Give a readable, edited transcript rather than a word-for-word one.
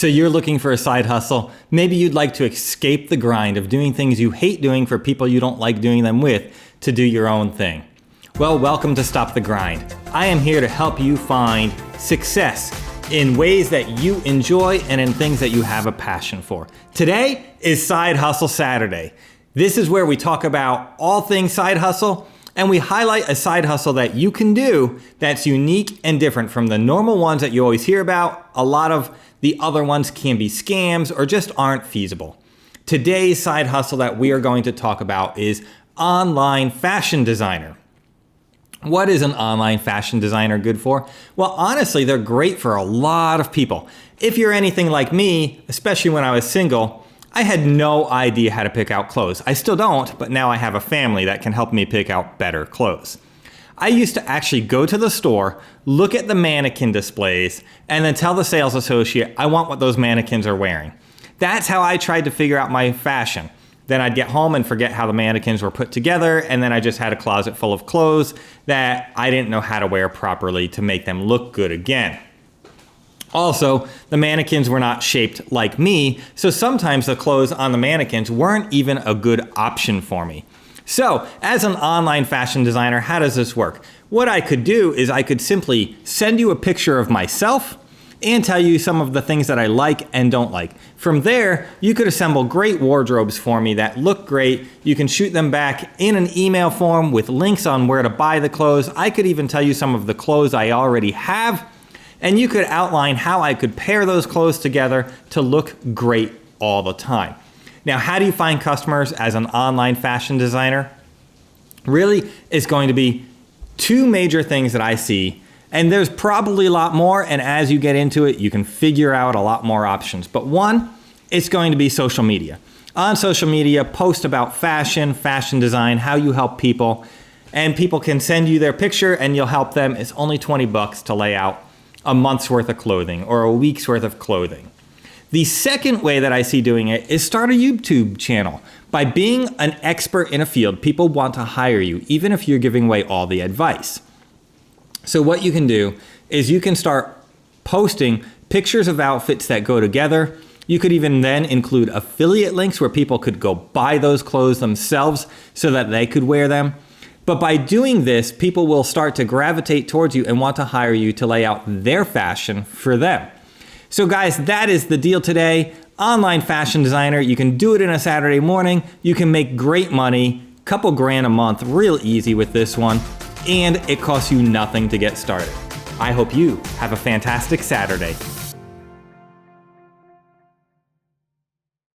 So you're looking for a side hustle. Maybe you'd like to escape the grind of doing things you hate doing for people you don't like doing them with to do your own thing. Well, welcome to Stop the Grind. I am here to help you find success in ways that you enjoy and in things that you have a passion for. Today is Side Hustle Saturday. This is where we talk about all things side hustle, and we highlight a side hustle that you can do that's unique and different from the normal ones that you always hear about. A lot of the other ones can be scams or just aren't feasible. Today's side hustle that we are going to talk about is online fashion designer. What is an online fashion designer good for? Well, honestly, they're great for a lot of people. If you're anything like me, especially when I was single, I had no idea how to pick out clothes. I still don't, but now I have a family that can help me pick out better clothes. I used to actually go to the store, look at the mannequin displays, and then tell the sales associate, I want what those mannequins are wearing. That's how I tried to figure out my fashion. Then I'd get home and forget how the mannequins were put together, and then I just had a closet full of clothes that I didn't know how to wear properly to make them look good again. Also, the mannequins were not shaped like me, so sometimes the clothes on the mannequins weren't even a good option for me. So, as an online fashion designer, how does this work? What I could do is I could simply send you a picture of myself and tell you some of the things that I like and don't like. From there, you could assemble great wardrobes for me that look great. You can shoot them back in an email form with links on where to buy the clothes. I could even tell you some of the clothes I already have, and you could outline how I could pair those clothes together to look great all the time. Now, how do you find customers as an online fashion designer? Really, it's going to be two major things that I see, and there's probably a lot more, and as you get into it, you can figure out a lot more options. But one, it's going to be social media. On social media, post about fashion, fashion design, how you help people, and people can send you their picture and you'll help them. It's only $20 to lay out a month's worth of clothing or a week's worth of clothing. The second way that I see doing it is start a YouTube channel. By being an expert in a field, people want to hire you, even if you're giving away all the advice. So what you can do is you can start posting pictures of outfits that go together. You could even then include affiliate links where people could go buy those clothes themselves so that they could wear them. But by doing this, people will start to gravitate towards you and want to hire you to lay out their fashion for them. So guys, that is the deal today. Online fashion designer, you can do it in a Saturday morning. You can make great money, couple grand a month, real easy with this one. And it costs you nothing to get started. I hope you have a fantastic Saturday.